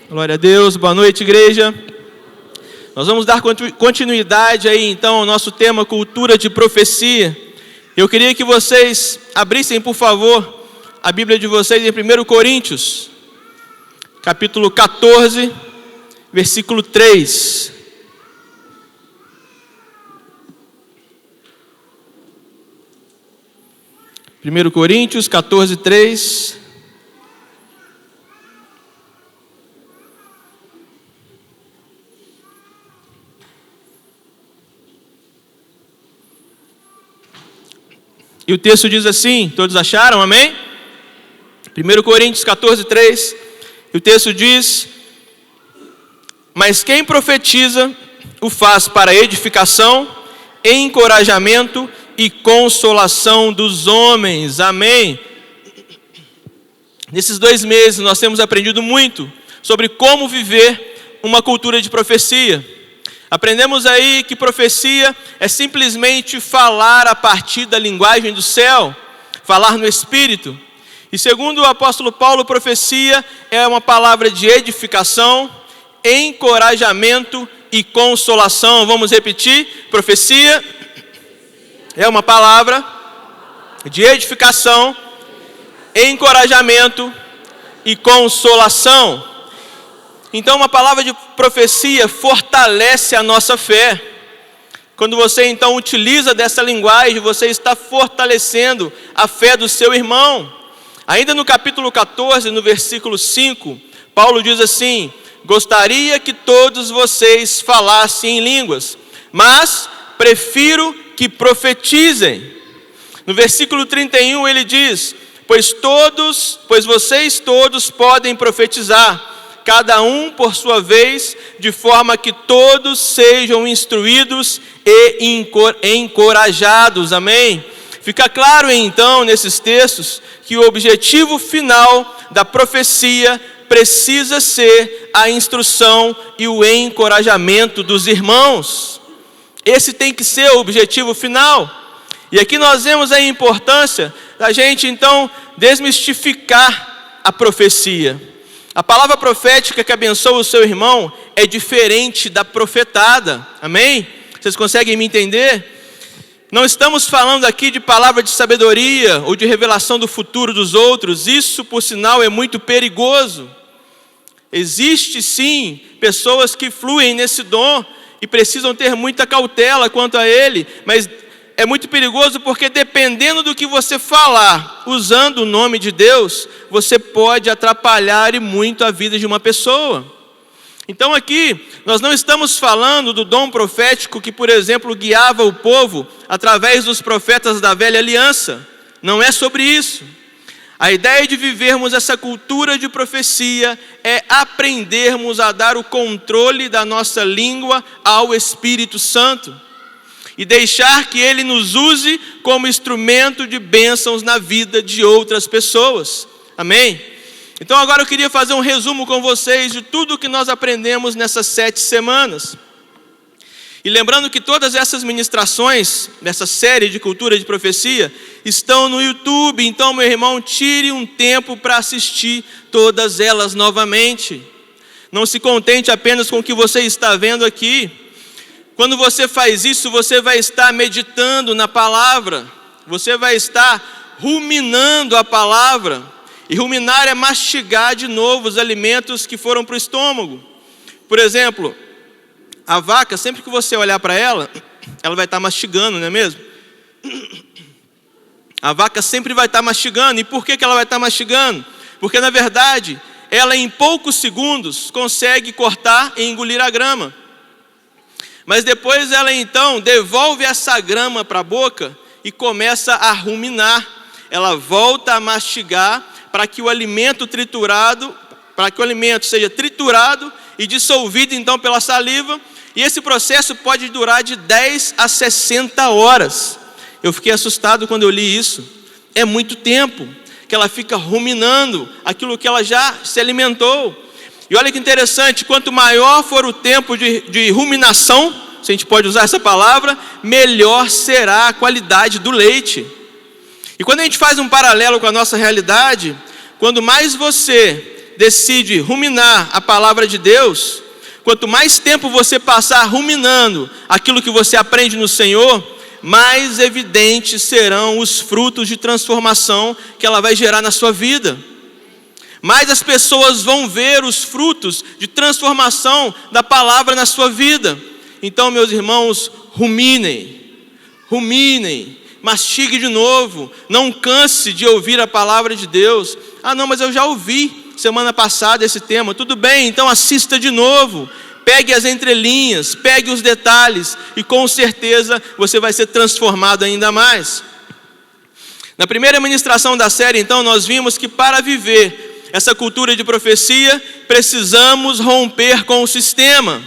Glória a Deus, boa noite, igreja. Nós vamos dar continuidade aí então ao nosso tema cultura de profecia. Eu queria que vocês abrissem, por favor, a Bíblia de vocês em 1 Coríntios, capítulo 14, versículo 3. 1 Coríntios 14, 3. E o texto diz assim, todos acharam, amém? 1 Coríntios 14, 3, e o texto diz: mas quem profetiza o faz para edificação, encorajamento e consolação dos homens, amém? Nesses 2 meses nós temos aprendido muito sobre como viver uma cultura de profecia. Aprendemos aí que profecia é simplesmente falar a partir da linguagem do céu, falar no Espírito. E segundo o apóstolo Paulo, profecia é uma palavra de edificação, encorajamento e consolação. Vamos repetir? Profecia é uma palavra de edificação, encorajamento e consolação. Então, uma palavra de profecia fortalece a nossa fé. Quando você então utiliza dessa linguagem, você está fortalecendo a fé do seu irmão. Ainda no capítulo 14, no versículo 5, Paulo diz assim: gostaria que todos vocês falassem em línguas, mas prefiro que profetizem. No versículo 31 ele diz: pois vocês todos podem profetizar, cada um por sua vez, de forma que todos sejam instruídos e encorajados, amém? Fica claro então nesses textos que o objetivo final da profecia precisa ser a instrução e o encorajamento dos irmãos. Esse tem que ser o objetivo final. E aqui nós vemos a importância da gente então desmistificar a profecia. A palavra profética que abençoa o seu irmão é diferente da profetada, amém? Vocês conseguem me entender? Não estamos falando aqui de palavra de sabedoria ou de revelação do futuro dos outros. Isso, por sinal, é muito perigoso. Existe sim pessoas que fluem nesse dom e precisam ter muita cautela quanto a ele, mas é muito perigoso porque dependendo do que você falar, usando o nome de Deus, você pode atrapalhar e muito a vida de uma pessoa. Então aqui, nós não estamos falando do dom profético que, por exemplo, guiava o povo através dos profetas da velha aliança. Não é sobre isso. A ideia de vivermos essa cultura de profecia é aprendermos a dar o controle da nossa língua ao Espírito Santo e deixar que Ele nos use como instrumento de bênçãos na vida de outras pessoas, amém? Então agora eu queria fazer um resumo com vocês de tudo que nós aprendemos nessas 7 semanas. E lembrando que todas essas ministrações, nessa série de cultura de profecia, estão no YouTube. Então, meu irmão, tire um tempo para assistir todas elas novamente. Não se contente apenas com o que você está vendo aqui. Quando você faz isso, você vai estar meditando na palavra. Você vai estar ruminando a palavra. E ruminar é mastigar de novo os alimentos que foram para o estômago. Por exemplo, a vaca, sempre que você olhar para ela, ela vai estar mastigando, não é mesmo? A vaca sempre vai estar mastigando. E por que ela vai estar mastigando? Porque, na verdade, ela em poucos segundos consegue cortar e engolir a grama. Mas depois ela então devolve essa grama para a boca e começa a ruminar. Ela volta a mastigar para que o alimento seja triturado e dissolvido então pela saliva. E esse processo pode durar de 10 a 60 horas. Eu fiquei assustado quando eu li isso. É muito tempo que ela fica ruminando aquilo que ela já se alimentou. E olha que interessante, quanto maior for o tempo de ruminação, se a gente pode usar essa palavra, melhor será a qualidade do leite. E quando a gente faz um paralelo com a nossa realidade, quando mais você decide ruminar a palavra de Deus, quanto mais tempo você passar ruminando aquilo que você aprende no Senhor, mais evidentes serão os frutos de transformação que ela vai gerar na sua vida. Mais as pessoas vão ver os frutos de transformação da palavra na sua vida. Então, meus irmãos, ruminem, mastigue de novo, não canse de ouvir a palavra de Deus. Ah não, mas eu já ouvi semana passada esse tema. Tudo bem, então assista de novo, pegue as entrelinhas, pegue os detalhes, e com certeza você vai ser transformado ainda mais. Na primeira ministração da série, então, nós vimos que para viver essa cultura de profecia, precisamos romper com o sistema.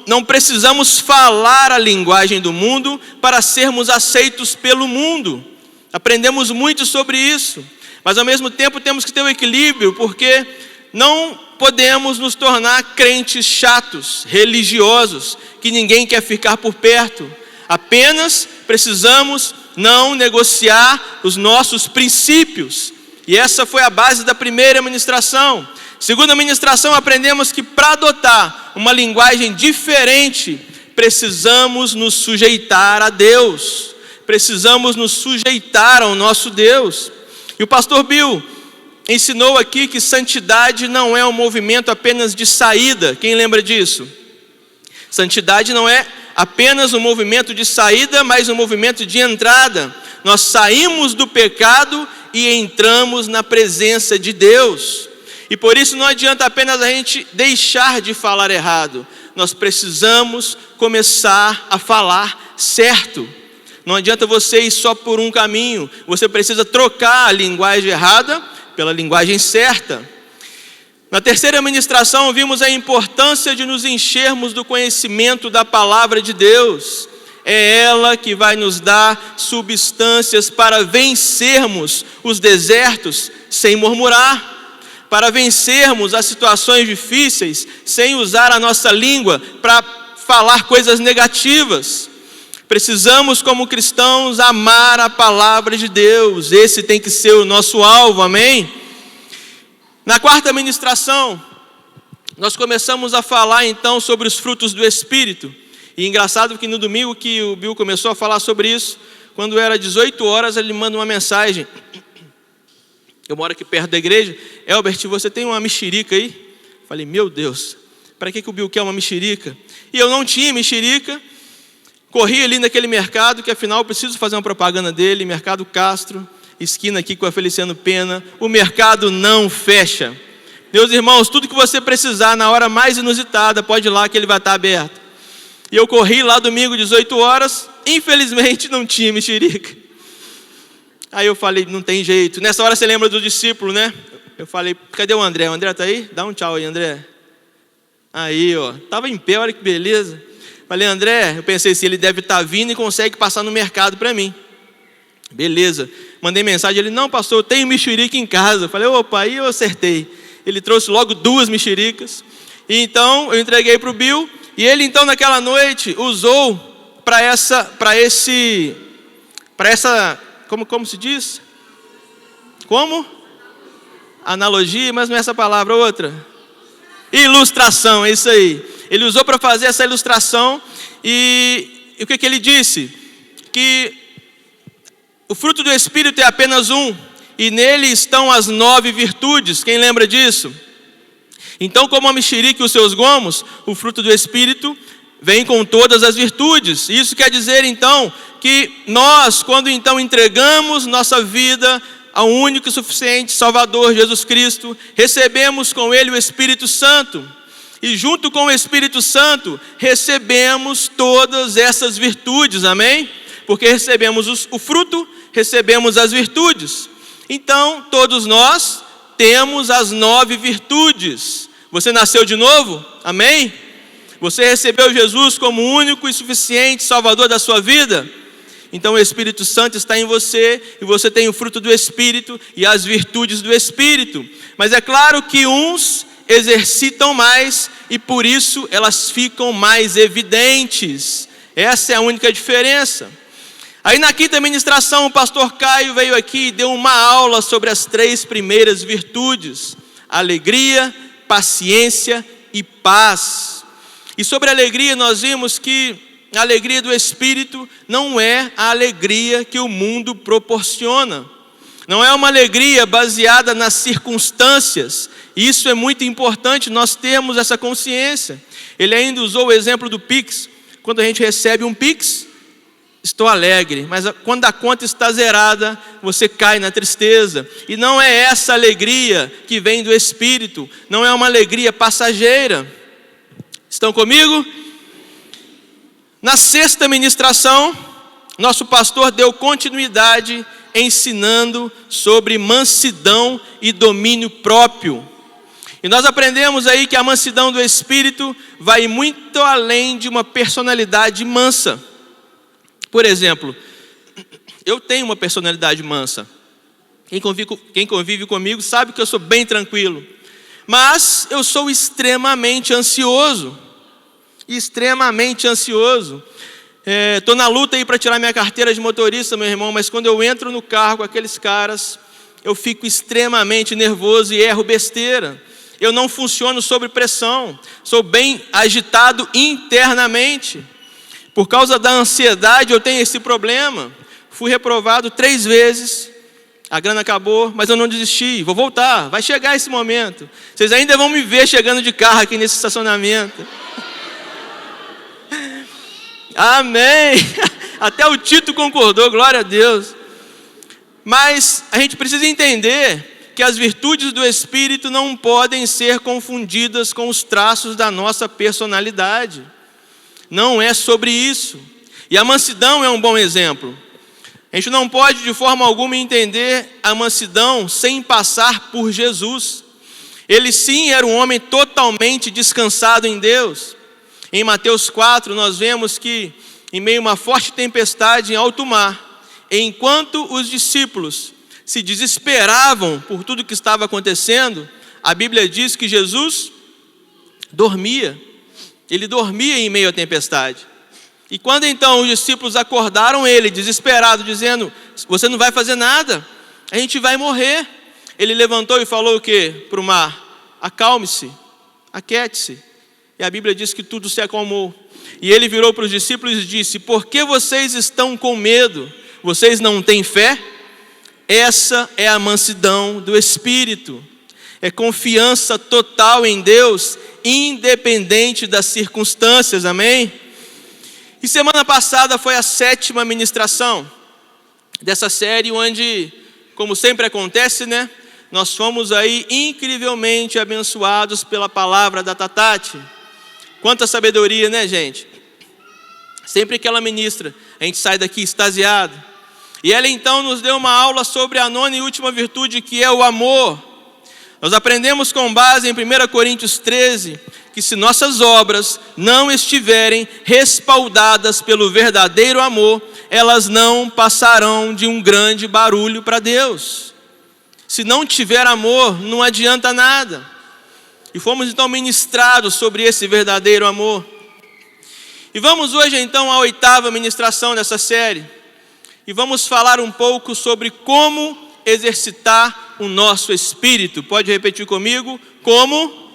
Não precisamos falar a linguagem do mundo para sermos aceitos pelo mundo. Aprendemos muito sobre isso, mas ao mesmo tempo temos que ter um equilíbrio, porque não podemos nos tornar crentes chatos, religiosos, que ninguém quer ficar por perto. Apenas precisamos não negociar os nossos princípios. E essa foi a base da primeira ministração. Segunda ministração, aprendemos que para adotar uma linguagem diferente, precisamos nos sujeitar a Deus. Precisamos nos sujeitar ao nosso Deus. E o pastor Bill ensinou aqui que santidade não é um movimento apenas de saída. Quem lembra disso? Santidade não é apenas um movimento de saída, mas um movimento de entrada. Nós saímos do pecado e entramos na presença de Deus. E por isso não adianta apenas a gente deixar de falar errado. Nós precisamos começar a falar certo. Não adianta você ir só por um caminho. Você precisa trocar a linguagem errada pela linguagem certa. Na terceira ministração vimos a importância de nos enchermos do conhecimento da palavra de Deus. É ela que vai nos dar substâncias para vencermos os desertos sem murmurar, para vencermos as situações difíceis sem usar a nossa língua para falar coisas negativas. Precisamos, como cristãos, amar a palavra de Deus. Esse tem que ser o nosso alvo, amém? Na quarta ministração, nós começamos a falar então sobre os frutos do Espírito. E engraçado que no domingo que o Bill começou a falar sobre isso, quando era 18 horas, ele manda uma mensagem. Eu moro aqui perto da igreja. Elbert, você tem uma mexerica aí? Falei, meu Deus, para que o Bill quer uma mexerica? E eu não tinha mexerica. Corri ali naquele mercado, que afinal eu preciso fazer uma propaganda dele, Mercado Castro, esquina aqui com a Feliciano Pena. O mercado não fecha. Meus irmãos, tudo que você precisar na hora mais inusitada, pode ir lá que ele vai estar aberto. E eu corri lá domingo, 18 horas, infelizmente não tinha mexerica. Aí eu falei, não tem jeito. Nessa hora você lembra do discípulo, né? Eu falei, cadê o André? O André tá aí? Dá um tchau aí, André. Aí, ó, tava em pé, olha que beleza. Falei, André, eu pensei assim, ele deve estar vindo e consegue passar no mercado para mim. Beleza. Mandei mensagem, ele, não, pastor, eu tenho mexerica em casa. Falei, opa, aí eu acertei. Ele trouxe logo 2 mexericas. E então eu entreguei para o Bill. E ele então naquela noite usou para essa, como se diz? Como? Analogia, mas não é essa palavra, outra. Ilustração, é isso aí. Ele usou para fazer essa ilustração e o que ele disse? Que o fruto do Espírito é apenas um e nele estão as 9 virtudes. Quem lembra disso? Então, como a mexerica e os seus gomos, o fruto do Espírito vem com todas as virtudes. Isso quer dizer, então, que nós, quando então entregamos nossa vida ao único e suficiente Salvador, Jesus Cristo, recebemos com Ele o Espírito Santo. E junto com o Espírito Santo, recebemos todas essas virtudes, amém? Porque recebemos o fruto, recebemos as virtudes. Então, todos nós temos as 9 virtudes. Você nasceu de novo? Amém? Você recebeu Jesus como o único e suficiente Salvador da sua vida? Então o Espírito Santo está em você e você tem o fruto do Espírito e as virtudes do Espírito. Mas é claro que uns exercitam mais e por isso elas ficam mais evidentes. Essa é a única diferença. Aí na quinta ministração o pastor Caio veio aqui e deu uma aula sobre as 3 primeiras virtudes. alegria, paciência e paz. E sobre a alegria nós vimos que a alegria do Espírito não é a alegria que o mundo proporciona. Não é uma alegria baseada nas circunstâncias. Isso é muito importante, nós termos essa consciência. Ele ainda usou o exemplo do Pix. Quando a gente recebe um Pix, estou alegre. Mas quando a conta está zerada, você cai na tristeza. E não é essa alegria que vem do Espírito. Não é uma alegria passageira. Estão comigo? Na sexta ministração, nosso pastor deu continuidade ensinando sobre mansidão e domínio próprio. E nós aprendemos aí que a mansidão do Espírito vai muito além de uma personalidade mansa. Por exemplo, eu tenho uma personalidade mansa. Quem convive comigo sabe que eu sou bem tranquilo. Mas eu sou extremamente ansioso. Extremamente ansioso. Estou na luta aí para tirar minha carteira de motorista, meu irmão, mas quando eu entro no carro com aqueles caras, eu fico extremamente nervoso e erro besteira. Eu não funciono sob pressão, sou bem agitado internamente. Por causa da ansiedade eu tenho esse problema. Fui reprovado 3 vezes, a grana acabou, mas eu não desisti, vou voltar, vai chegar esse momento. Vocês ainda vão me ver chegando de carro aqui nesse estacionamento. Amém! Até o Tito concordou, glória a Deus. Mas a gente precisa entender que as virtudes do Espírito não podem ser confundidas com os traços da nossa personalidade. Não é sobre isso. E a mansidão é um bom exemplo. A gente não pode de forma alguma entender a mansidão sem passar por Jesus. Ele sim era um homem totalmente descansado em Deus. Em Mateus 4 nós vemos que em meio a uma forte tempestade em alto mar, enquanto os discípulos se desesperavam por tudo que estava acontecendo, a Bíblia diz que Jesus dormia. Ele dormia em meio à tempestade. E quando então os discípulos acordaram ele, desesperado, dizendo: você não vai fazer nada, a gente vai morrer. Ele levantou e falou o quê para o mar? Acalme-se, aquiete-se. E a Bíblia diz que tudo se acalmou. E ele virou para os discípulos e disse: por que vocês estão com medo? Vocês não têm fé? Essa é a mansidão do Espírito. É confiança total em Deus, independente das circunstâncias, amém? E semana passada foi a 7ª ministração dessa série, onde, como sempre acontece, né? Nós fomos aí incrivelmente abençoados pela palavra da Tatati. Quanta sabedoria, né, gente? Sempre que ela ministra, a gente sai daqui extasiado. E ela então nos deu uma aula sobre a 9ª e última virtude, que é o amor. Nós aprendemos com base em 1 Coríntios 13, que se nossas obras não estiverem respaldadas pelo verdadeiro amor, elas não passarão de um grande barulho para Deus. Se não tiver amor, não adianta nada. E fomos então ministrados sobre esse verdadeiro amor. E vamos hoje então à 8ª ministração dessa série. E vamos falar um pouco sobre como exercitar o nosso espírito. Pode repetir comigo? Como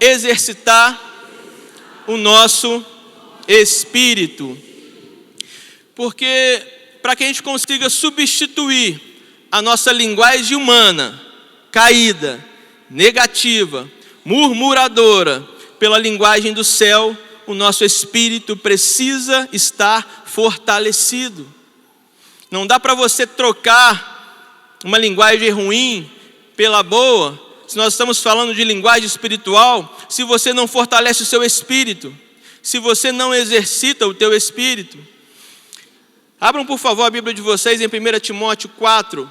exercitar o nosso espírito. Porque para que a gente consiga substituir a nossa linguagem humana, caída, negativa, murmuradora, pela linguagem do céu, o nosso espírito precisa estar fortalecido. Não dá para você trocar uma linguagem ruim pela boa, se nós estamos falando de linguagem espiritual, se você não fortalece o seu espírito, se você não exercita o teu espírito. Abram por favor a Bíblia de vocês em 1 Timóteo 4.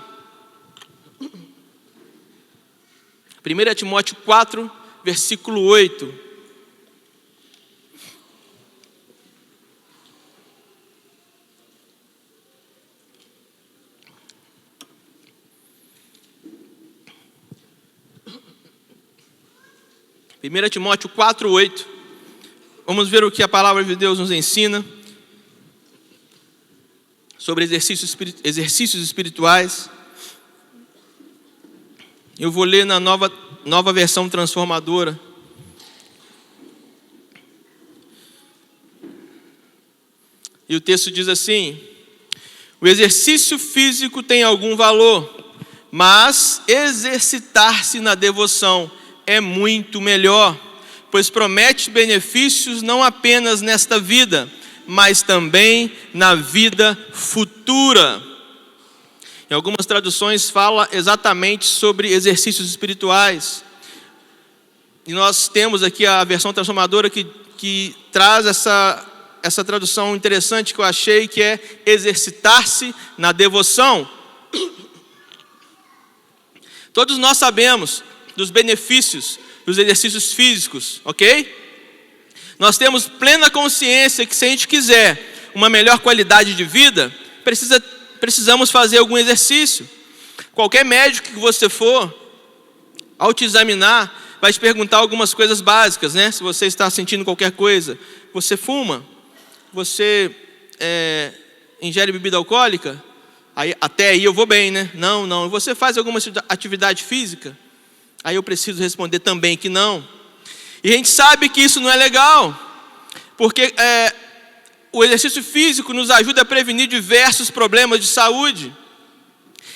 1 Timóteo 4, versículo 8. Primeira Timóteo 4, 8. Vamos ver o que a palavra de Deus nos ensina sobre exercícios espirituais. Eu vou ler na nova versão transformadora. E o texto diz assim: o exercício físico tem algum valor, mas exercitar-se na devoção é muito melhor, pois promete benefícios não apenas nesta vida, mas também na vida futura. Em algumas traduções fala exatamente sobre exercícios espirituais. E nós temos aqui a versão transformadora que traz essa tradução interessante que eu achei, que é exercitar-se na devoção. Todos nós sabemos dos benefícios dos exercícios físicos, ok? Nós temos plena consciência que se a gente quiser uma melhor qualidade de vida, precisamos fazer algum exercício. Qualquer médico que você for, ao te examinar, vai te perguntar algumas coisas básicas, né? Se você está sentindo qualquer coisa, você fuma? Você ingere bebida alcoólica? Até aí eu vou bem, né? Não. Você faz alguma atividade física? Aí eu preciso responder também que não. E a gente sabe que isso não é legal, porque o exercício físico nos ajuda a prevenir diversos problemas de saúde.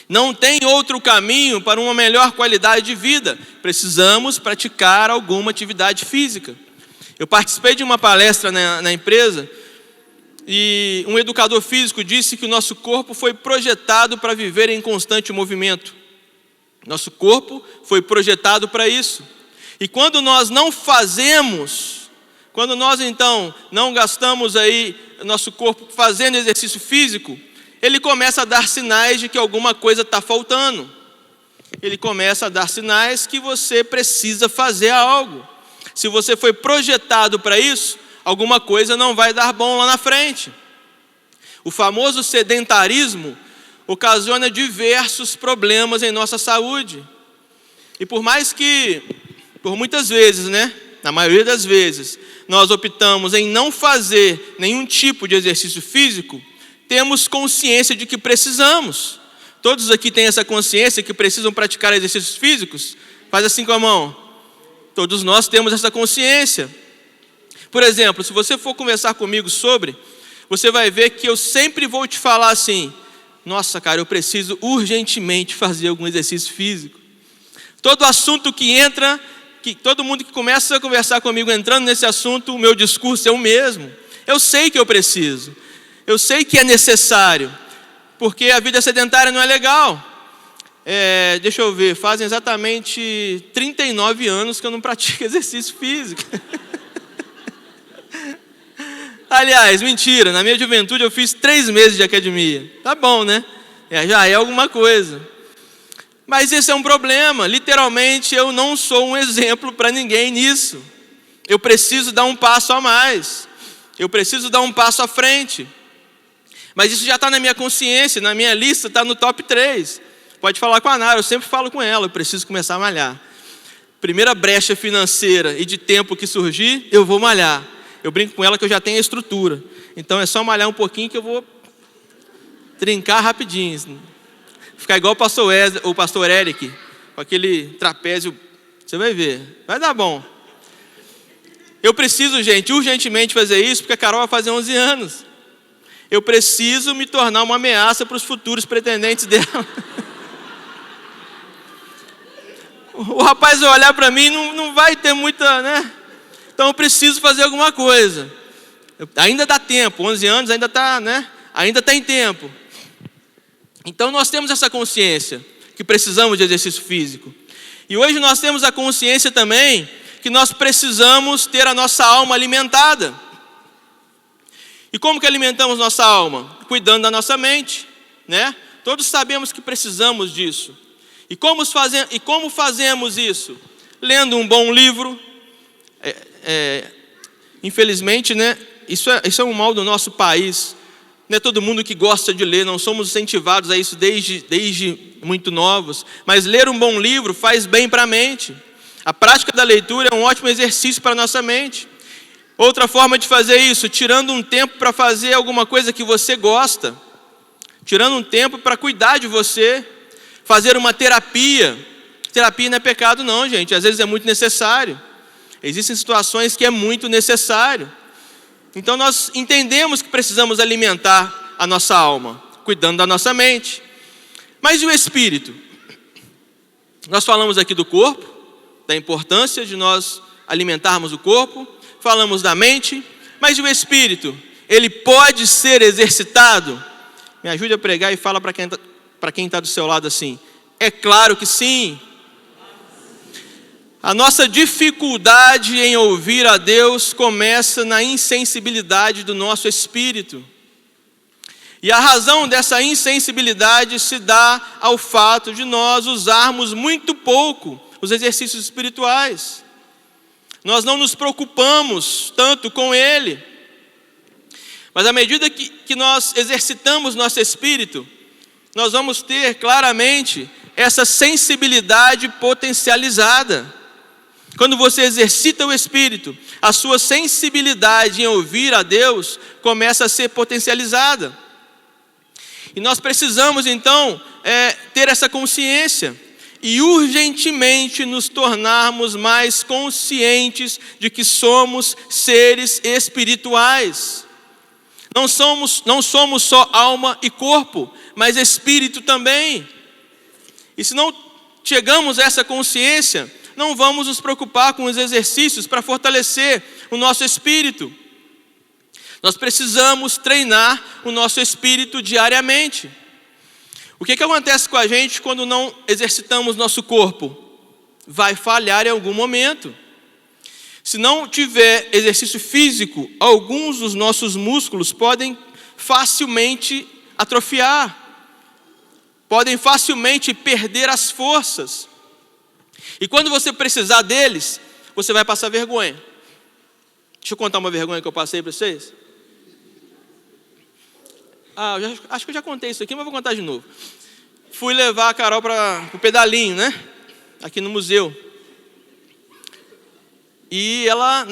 Não tem outro caminho para uma melhor qualidade de vida. Precisamos praticar alguma atividade física. Eu participei de uma palestra na empresa, e um educador físico disse que o nosso corpo foi projetado para viver em constante movimento. Nosso corpo foi projetado para isso. E quando nós não fazemos, quando nós então não gastamos aí nosso corpo fazendo exercício físico, ele começa a dar sinais de que alguma coisa está faltando. Ele começa a dar sinais que você precisa fazer algo. Se você foi projetado para isso, alguma coisa não vai dar bom lá na frente. O famoso sedentarismo ocasiona diversos problemas em nossa saúde. E por muitas vezes, né, na maioria das vezes, nós optamos em não fazer nenhum tipo de exercício físico, temos consciência de que precisamos. Todos aqui têm essa consciência que precisam praticar exercícios físicos? Faz assim com a mão. Todos nós temos essa consciência. Por exemplo, se você for conversar comigo você vai ver que eu sempre vou te falar assim: nossa, cara, eu preciso urgentemente fazer algum exercício físico. Todo assunto que entra, todo mundo que começa a conversar comigo entrando nesse assunto, o meu discurso é o mesmo. Eu sei que eu preciso, eu sei que é necessário, porque a vida sedentária não é legal. Deixa eu ver, fazem exatamente 39 anos que eu não pratico exercício físico. Aliás, mentira, na minha juventude eu fiz 3 meses de academia. Tá bom, né? Já é alguma coisa. Mas esse é um problema. Literalmente eu não sou um exemplo para ninguém nisso. Eu preciso dar um passo a mais. Eu preciso dar um passo à frente. Mas isso já está na minha consciência, na minha lista, está no top 3. Pode falar com a Nara, eu sempre falo com ela, eu preciso começar a malhar. Primeira brecha financeira e de tempo que surgir, eu vou malhar. Eu brinco com ela que eu já tenho a estrutura. Então é só malhar um pouquinho que eu vou trincar rapidinho. Ficar igual o pastor Eric, com aquele trapézio. Você vai ver, vai dar bom. Eu preciso, gente, urgentemente fazer isso, porque a Carol vai fazer 11 anos. Eu preciso me tornar uma ameaça para os futuros pretendentes dela. O rapaz vai olhar para mim, não vai ter muita, né? Então eu preciso fazer alguma coisa. Ainda dá tempo, 11 anos ainda está, né? Ainda tem tempo. Então nós temos essa consciência que precisamos de exercício físico. E hoje nós temos a consciência também que nós precisamos ter a nossa alma alimentada. E como que alimentamos nossa alma? Cuidando da nossa mente, né? Todos sabemos que precisamos disso. E como fazemos isso? Lendo um bom livro. Infelizmente, né? Isso é um mal do nosso país. Não é todo mundo que gosta de ler, não somos incentivados a isso desde muito novos. Mas ler um bom livro faz bem para a mente. A prática da leitura é um ótimo exercício para a nossa mente. Outra forma de fazer isso, tirando um tempo para fazer alguma coisa que você gosta. Tirando um tempo para cuidar de você. Fazer uma terapia. Terapia não é pecado não, gente. Às vezes é muito necessário. Existem situações que é muito necessário. Então nós entendemos que precisamos alimentar a nossa alma, cuidando da nossa mente. Mas e o espírito? Nós falamos aqui do corpo, da importância de nós alimentarmos o corpo. Falamos da mente. Mas e o espírito? Ele pode ser exercitado? Me ajude a pregar e fala para quem está do seu lado assim. É claro que sim. A nossa dificuldade em ouvir a Deus começa na insensibilidade do nosso espírito. E a razão dessa insensibilidade se dá ao fato de nós usarmos muito pouco os exercícios espirituais. Nós não nos preocupamos tanto com ele. Mas à medida que nós exercitamos nosso espírito, nós vamos ter claramente essa sensibilidade potencializada. Quando você exercita o espírito, a sua sensibilidade em ouvir a Deus começa a ser potencializada. E nós precisamos então ter essa consciência e urgentemente nos tornarmos mais conscientes de que somos seres espirituais. Não somos só alma e corpo, mas espírito também. E se não chegamos a essa consciência, não vamos nos preocupar com os exercícios para fortalecer o nosso espírito. Nós precisamos treinar o nosso espírito diariamente. O que acontece com a gente quando não exercitamos nosso corpo? Vai falhar em algum momento. Se não tiver exercício físico, alguns dos nossos músculos podem facilmente atrofiar. Podem facilmente perder as forças. E quando você precisar deles, você vai passar vergonha. Deixa eu contar uma vergonha que eu passei para vocês. Acho que eu já contei isso aqui, mas vou contar de novo. Fui levar a Carol para o pedalinho, né? Aqui no museu. E ela,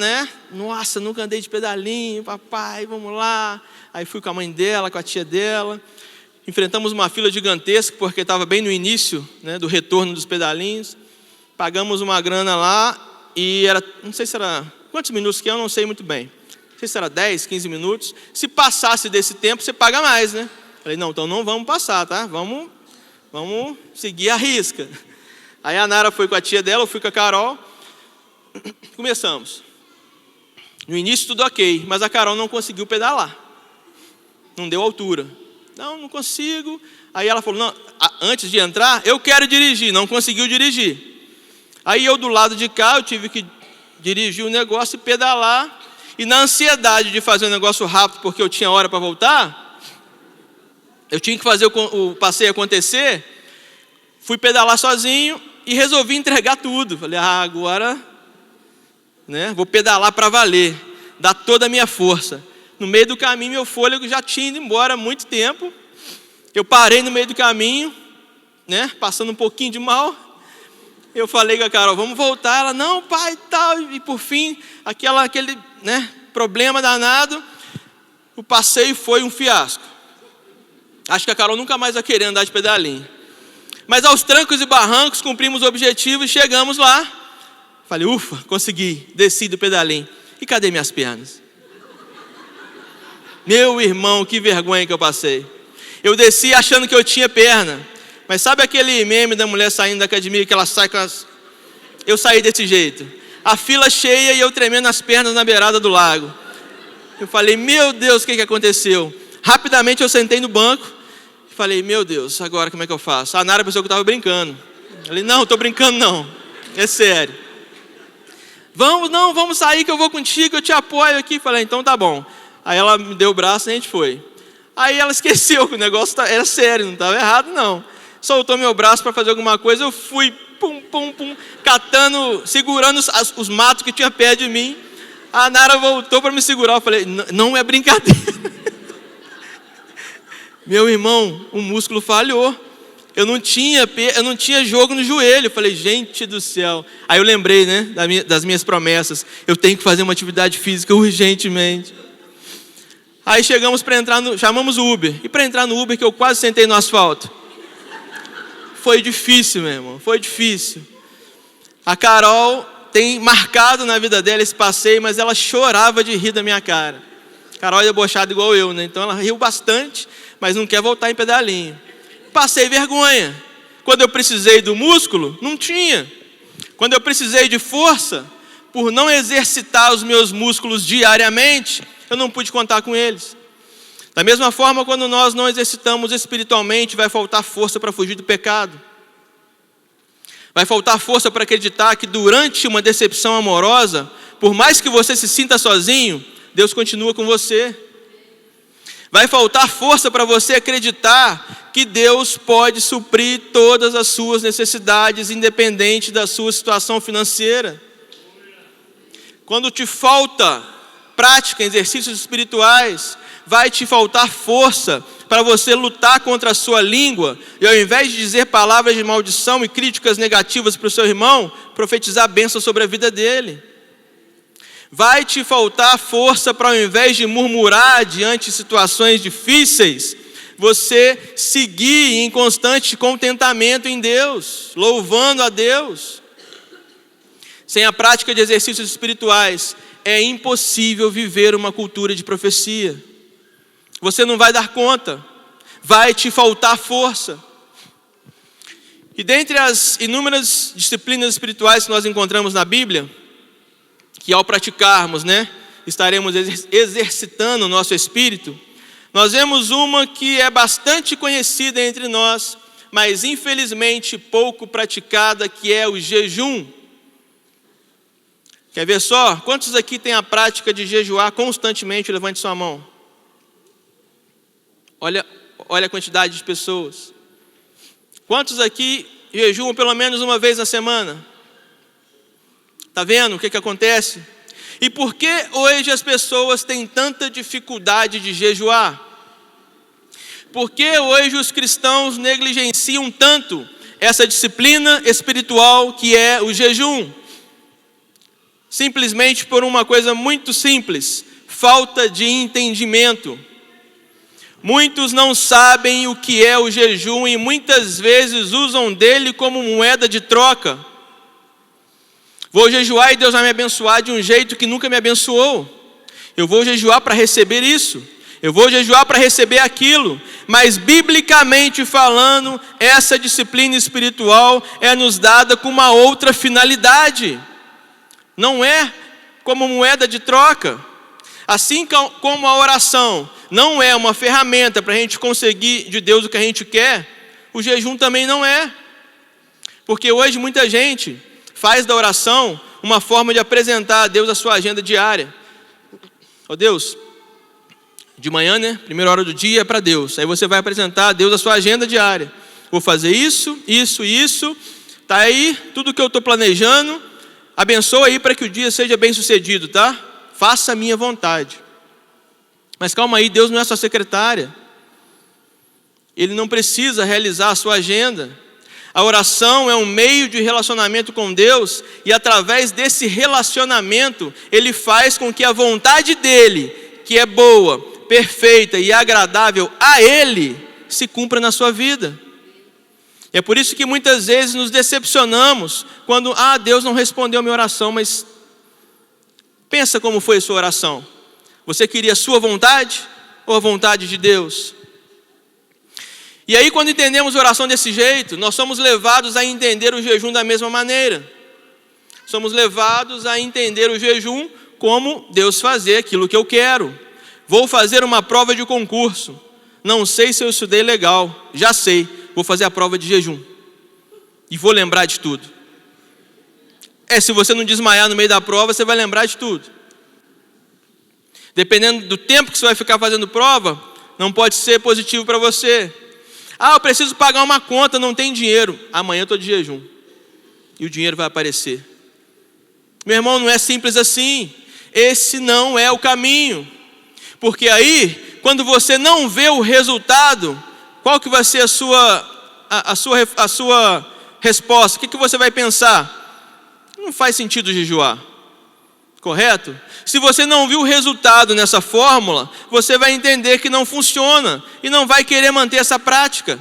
nossa, nunca andei de pedalinho, papai, vamos lá. Aí fui com a mãe dela, com a tia dela. Enfrentamos uma fila gigantesca, porque estava bem no início, do retorno dos pedalinhos. Pagamos uma grana lá e era, não sei se era, quantos minutos que é, eu não sei muito bem. Não sei se era 10, 15 minutos. Se passasse desse tempo, você paga mais, né? Falei, não, então não vamos passar, tá? Vamos seguir a risca. Aí a Nara foi com a tia dela, eu fui com a Carol. Começamos. No início tudo ok, mas a Carol não conseguiu pedalar. Não deu altura. Não consigo. Aí ela falou, não, antes de entrar, eu quero dirigir. Não conseguiu dirigir. Aí eu do lado de cá, eu tive que dirigir o negócio e pedalar. E na ansiedade de fazer o negócio rápido, porque eu tinha hora para voltar, eu tinha que fazer o passeio acontecer, fui pedalar sozinho e resolvi entregar tudo. Falei, agora, vou pedalar para valer, dar toda a minha força. No meio do caminho, meu fôlego já tinha ido embora há muito tempo. Eu parei no meio do caminho, passando um pouquinho de mal. Eu falei com a Carol, vamos voltar. Ela, não, pai, tal. E por fim, aquele problema danado, o passeio foi um fiasco. Acho que a Carol nunca mais vai querer andar de pedalinho. Mas aos trancos e barrancos, cumprimos o objetivo e chegamos lá. Falei, ufa, consegui, desci do pedalinho. E cadê minhas pernas? Meu irmão, que vergonha que eu passei. Eu desci achando que eu tinha perna. Mas sabe aquele meme da mulher saindo da academia, que ela sai com as... Eu saí desse jeito. A fila cheia e eu tremendo as pernas na beirada do lago. Eu falei, meu Deus, o que aconteceu? Rapidamente eu sentei no banco. Falei, meu Deus, agora como é que eu faço? A Nara pensou que eu estava brincando. Eu falei, não, estou brincando não. É sério. Vamos sair que eu vou contigo, eu te apoio aqui. Falei, então tá bom. Aí ela me deu o braço e a gente foi. Aí ela esqueceu que o negócio era sério, não estava errado não. Soltou meu braço para fazer alguma coisa, eu fui, catando, segurando os matos que tinha perto de mim. A Nara voltou para me segurar, eu falei, não é brincadeira. Meu irmão, o músculo falhou. Eu não tinha jogo no joelho. Eu falei, gente do céu. Aí eu lembrei, das minhas promessas. Eu tenho que fazer uma atividade física urgentemente. Aí chegamos para entrar chamamos o Uber. E para entrar no Uber, que eu quase sentei no asfalto. Foi difícil, meu irmão, foi difícil. A Carol tem marcado na vida dela esse passeio, mas ela chorava de rir da minha cara. Carol é debochada igual eu, né? Então ela riu bastante, mas não quer voltar em pedalinho. Passei vergonha. Quando eu precisei do músculo, não tinha. Quando eu precisei de força, por não exercitar os meus músculos diariamente, eu não pude contar com eles. Da mesma forma, quando nós não exercitamos espiritualmente, vai faltar força para fugir do pecado. Vai faltar força para acreditar que durante uma decepção amorosa, por mais que você se sinta sozinho, Deus continua com você. Vai faltar força para você acreditar que Deus pode suprir todas as suas necessidades, independente da sua situação financeira. Quando te falta prática, exercícios espirituais, vai te faltar força para você lutar contra a sua língua e, ao invés de dizer palavras de maldição e críticas negativas para o seu irmão, profetizar bênção sobre a vida dele. Vai te faltar força para, ao invés de murmurar diante de situações difíceis, você seguir em constante contentamento em Deus, louvando a Deus. Sem a prática de exercícios espirituais, é impossível viver uma cultura de profecia. Você não vai dar conta, vai te faltar força. E dentre as inúmeras disciplinas espirituais que nós encontramos na Bíblia, que ao praticarmos, estaremos exercitando o nosso espírito, nós vemos uma que é bastante conhecida entre nós, mas infelizmente pouco praticada, que é o jejum. Quer ver só? Quantos aqui têm a prática de jejuar constantemente? Levante sua mão. Olha a quantidade de pessoas. Quantos aqui jejuam pelo menos uma vez na semana? Está vendo o que acontece? E por que hoje as pessoas têm tanta dificuldade de jejuar? Por que hoje os cristãos negligenciam tanto essa disciplina espiritual que é o jejum? Simplesmente por uma coisa muito simples: falta de entendimento. Muitos não sabem o que é o jejum e muitas vezes usam dele como moeda de troca. Vou jejuar e Deus vai me abençoar de um jeito que nunca me abençoou. Eu vou jejuar para receber isso. Eu vou jejuar para receber aquilo. Mas biblicamente falando, essa disciplina espiritual é nos dada com uma outra finalidade. Não é como moeda de troca. Assim como a oração não é uma ferramenta para a gente conseguir de Deus o que a gente quer, o jejum também não é. Porque hoje muita gente faz da oração uma forma de apresentar a Deus a sua agenda diária. Ó Deus, de manhã, primeira hora do dia é para Deus. Aí você vai apresentar a Deus a sua agenda diária. Vou fazer isso, isso, isso. Tá aí tudo que eu estou planejando. Abençoa aí para que o dia seja bem sucedido, tá? Faça a minha vontade. Mas calma aí, Deus não é sua secretária. Ele não precisa realizar a sua agenda. A oração é um meio de relacionamento com Deus, e através desse relacionamento, Ele faz com que a vontade dEle, que é boa, perfeita e agradável a Ele, se cumpra na sua vida. É por isso que muitas vezes nos decepcionamos, quando, Deus não respondeu a minha oração, mas pensa como foi a sua oração. Você queria a sua vontade ou a vontade de Deus? E aí, quando entendemos a oração desse jeito, nós somos levados a entender o jejum da mesma maneira. Somos levados a entender o jejum como Deus fazer aquilo que eu quero. Vou fazer uma prova de concurso. Não sei se eu estudei legal. Já sei. Vou fazer a prova de jejum. E vou lembrar de tudo. Se você não desmaiar no meio da prova, você vai lembrar de tudo. Dependendo do tempo que você vai ficar fazendo prova, não pode ser positivo para você. Eu preciso pagar uma conta, não tem dinheiro. Amanhã eu estou de jejum. E o dinheiro vai aparecer. Meu irmão, não é simples assim. Esse não é o caminho. Porque aí, quando você não vê o resultado, qual que vai ser a sua resposta? O que você vai pensar? Não faz sentido jejuar. Correto? Se você não viu o resultado nessa fórmula, você vai entender que não funciona e não vai querer manter essa prática.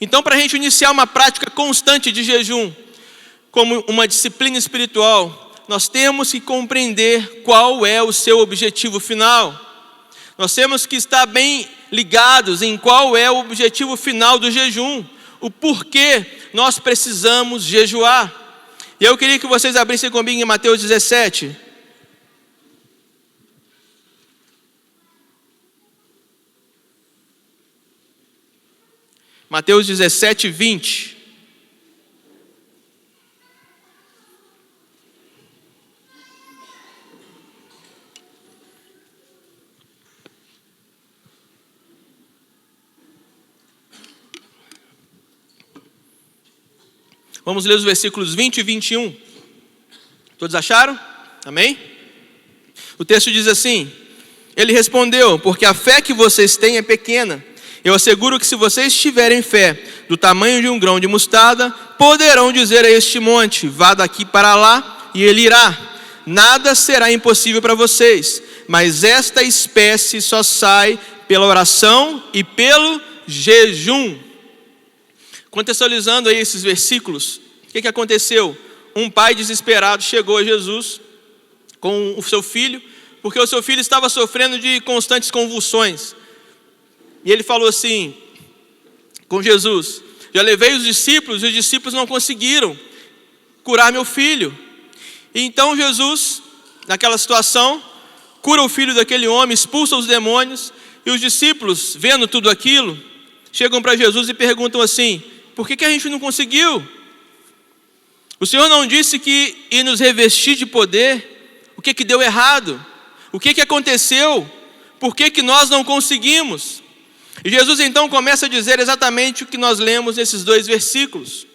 Então, para a gente iniciar uma prática constante de jejum, como uma disciplina espiritual, nós temos que compreender qual é o seu objetivo final. Nós temos que estar bem ligados em qual é o objetivo final do jejum, o porquê nós precisamos jejuar. E eu queria que vocês abrissem comigo em Mateus 17. Mateus 17, 20. Vamos ler os versículos 20 e 21. Todos acharam? Amém? O texto diz assim: ele respondeu: porque a fé que vocês têm é pequena. Eu asseguro que se vocês tiverem fé do tamanho de um grão de mostarda, poderão dizer a este monte: vá daqui para lá, e ele irá. Nada será impossível para vocês, mas esta espécie só sai pela oração e pelo jejum. Contextualizando aí esses versículos, o que aconteceu? Um pai desesperado chegou a Jesus com o seu filho, porque o seu filho estava sofrendo de constantes convulsões. E ele falou assim com Jesus: já levei os discípulos e os discípulos não conseguiram curar meu filho. E então Jesus, naquela situação, cura o filho daquele homem, expulsa os demônios, e os discípulos, vendo tudo aquilo, chegam para Jesus e perguntam assim: por que a gente não conseguiu? O Senhor não disse que ia nos revestir de poder? O que deu errado? O que aconteceu? Por que nós não conseguimos? E Jesus então começa a dizer exatamente o que nós lemos nesses dois versículos.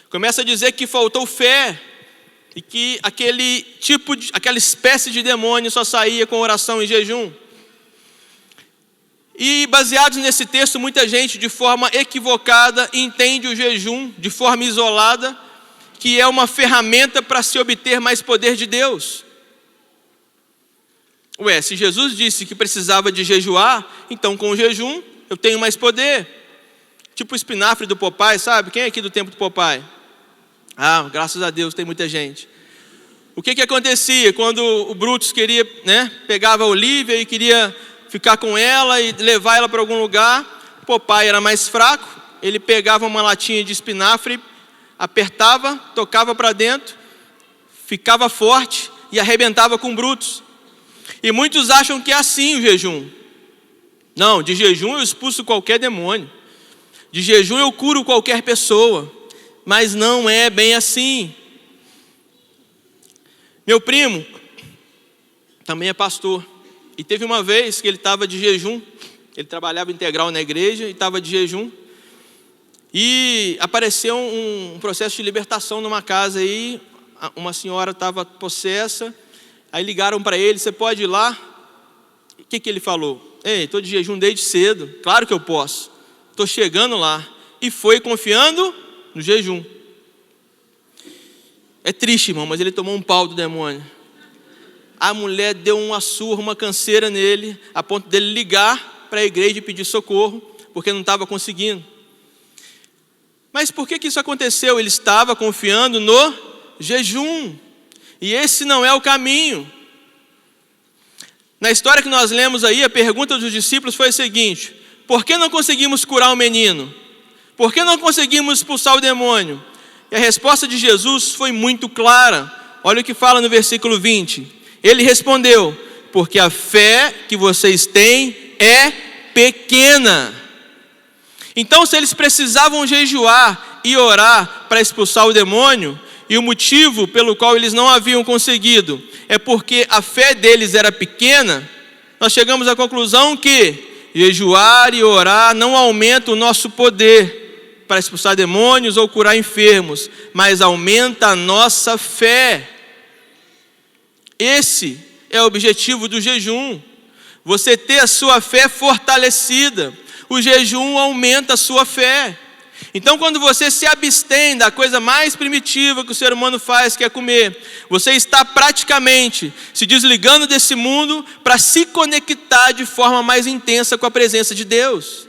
Começa a dizer que faltou fé e que aquela espécie de demônio só saía com oração e jejum. E baseados nesse texto, muita gente de forma equivocada entende o jejum de forma isolada, que é uma ferramenta para se obter mais poder de Deus. Se Jesus disse que precisava de jejuar, então com o jejum eu tenho mais poder. Tipo o espinafre do Popeye, sabe? Quem é aqui do tempo do Popeye? Graças a Deus tem muita gente. O que acontecia quando o Brutus queria, pegava a Olívia e queria ficar com ela e levar ela para algum lugar? O Popeye era mais fraco, ele pegava uma latinha de espinafre, apertava, tocava para dentro, ficava forte e arrebentava com Brutus. E muitos acham que é assim o jejum. Não, de jejum eu expulso qualquer demônio. De jejum eu curo qualquer pessoa. Mas não é bem assim. Meu primo também é pastor. E teve uma vez que ele estava de jejum. Ele trabalhava integral na igreja e estava de jejum. E apareceu um processo de libertação numa casa aí. Uma senhora estava possessa. Aí ligaram para ele: você pode ir lá? O que ele falou? Estou de jejum desde cedo. Claro que eu posso. Estou chegando lá. E foi confiando no jejum. É triste, irmão, mas ele tomou um pau do demônio. A mulher deu uma surra, uma canseira nele, a ponto dele ligar para a igreja e pedir socorro, porque não estava conseguindo. Mas por que isso aconteceu? Ele estava confiando no jejum. E esse não é o caminho. Na história que nós lemos aí, a pergunta dos discípulos foi a seguinte: por que não conseguimos curar o menino? Por que não conseguimos expulsar o demônio? E a resposta de Jesus foi muito clara. Olha o que fala no versículo 20. Ele respondeu: porque a fé que vocês têm é pequena. Então, se eles precisavam jejuar e orar para expulsar o demônio, e o motivo pelo qual eles não haviam conseguido é porque a fé deles era pequena, nós chegamos à conclusão que jejuar e orar não aumenta o nosso poder para expulsar demônios ou curar enfermos, mas aumenta a nossa fé. Esse é o objetivo do jejum. Você ter a sua fé fortalecida. O jejum aumenta a sua fé. Então, quando você se abstém da coisa mais primitiva que o ser humano faz, que é comer, você está praticamente se desligando desse mundo para se conectar de forma mais intensa com a presença de Deus.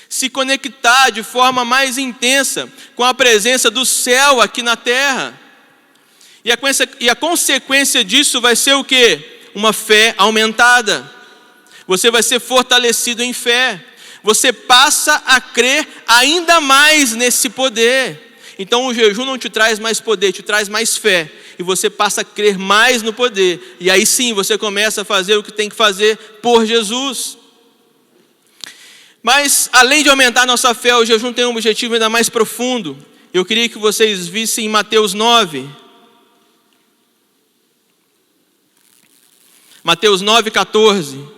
se conectar de forma mais intensa com a presença do céu aqui na terra. E a consequência disso vai ser o quê? Uma fé aumentada. Você vai ser fortalecido em fé. Você passa a crer ainda mais nesse poder. Então o jejum não te traz mais poder, te traz mais fé. E você passa a crer mais no poder. E aí sim você começa a fazer o que tem que fazer por Jesus. Mas além de aumentar a nossa fé, o jejum tem um objetivo ainda mais profundo. Eu queria que vocês vissem em Mateus 9. Mateus 9, 14.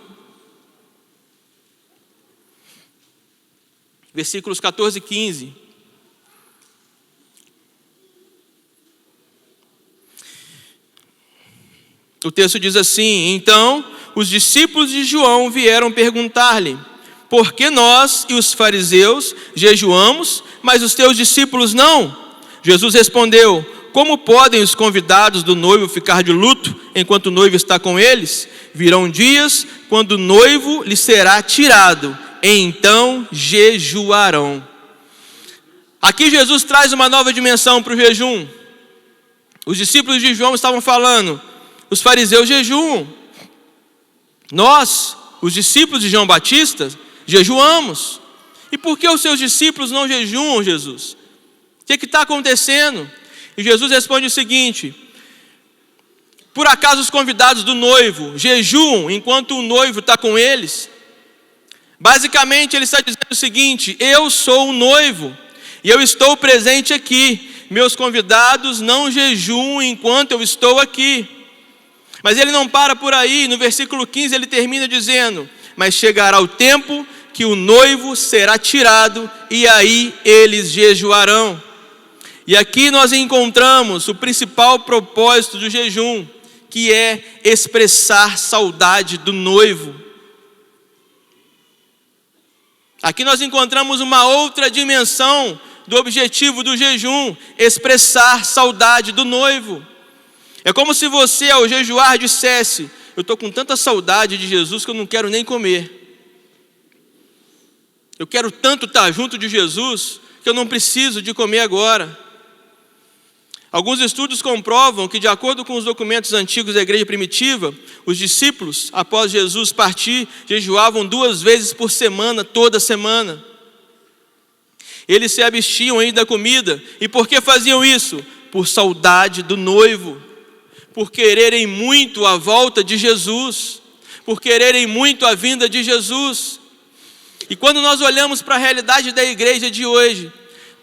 Versículos 14 e 15. O texto diz assim: então os discípulos de João vieram perguntar-lhe: por que nós e os fariseus jejuamos, mas os teus discípulos não? Jesus respondeu: como podem os convidados do noivo ficar de luto enquanto o noivo está com eles? Virão dias quando o noivo lhe será tirado, e então jejuarão. Aqui Jesus traz uma nova dimensão para o jejum. Os discípulos de João estavam falando: os fariseus jejuam. Nós, os discípulos de João Batista, jejuamos. E por que os seus discípulos não jejuam, Jesus? O que está acontecendo? E Jesus responde o seguinte: por acaso os convidados do noivo jejuam enquanto o noivo está com eles? Basicamente ele está dizendo o seguinte: eu sou o noivo e eu estou presente aqui. Meus convidados não jejuam enquanto eu estou aqui. Mas ele não para por aí. No versículo 15 ele termina dizendo: mas chegará o tempo que o noivo será tirado, e aí eles jejuarão. E aqui nós encontramos o principal propósito do jejum, que é expressar saudade do noivo. Aqui nós encontramos uma outra dimensão do objetivo do jejum: expressar saudade do noivo. É como se você, ao jejuar, dissesse: eu estou com tanta saudade de Jesus que eu não quero nem comer. Eu quero tanto estar junto de Jesus que eu não preciso de comer agora. Alguns estudos comprovam que, de acordo com os documentos antigos da igreja primitiva, os discípulos, após Jesus partir, jejuavam 2 vezes por semana, toda semana. Eles se abstinham ainda da comida. E por que faziam isso? Por saudade do noivo, por quererem muito a volta de Jesus, por quererem muito a vinda de Jesus. E quando nós olhamos para a realidade da igreja de hoje,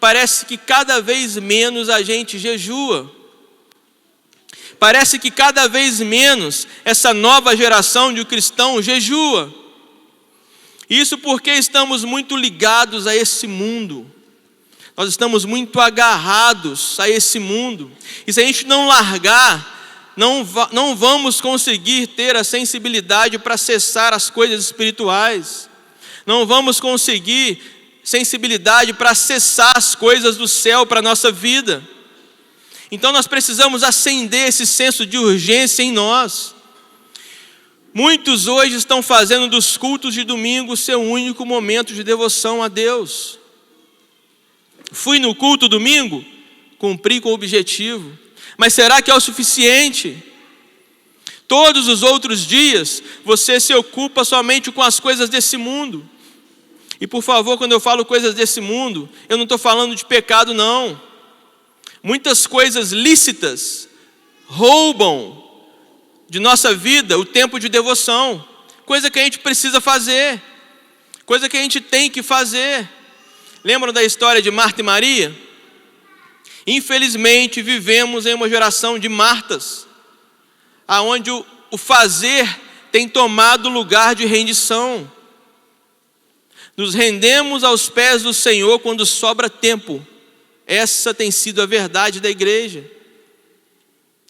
parece que cada vez menos a gente jejua. Parece que cada vez menos essa nova geração de cristãos jejua. Isso porque estamos muito ligados a esse mundo. Nós estamos muito agarrados a esse mundo. E se a gente não largar, não vamos conseguir ter a sensibilidade para acessar as coisas espirituais. Não vamos conseguir sensibilidade para acessar as coisas do céu para a nossa vida. Então nós precisamos acender esse senso de urgência em nós. Muitos hoje estão fazendo dos cultos de domingo seu único momento de devoção a Deus. Fui no culto domingo, cumpri com o objetivo, mas será que é o suficiente? Todos os outros dias você se ocupa somente com as coisas desse mundo. E por favor, quando eu falo coisas desse mundo, eu não estou falando de pecado não. Muitas coisas lícitas roubam de nossa vida o tempo de devoção. Coisa que a gente precisa fazer, coisa que a gente tem que fazer. Lembram da história de Marta e Maria? Infelizmente vivemos em uma geração de Martas, aonde o fazer tem tomado lugar de rendição. Nos rendemos aos pés do Senhor quando sobra tempo. Essa tem sido a verdade da igreja.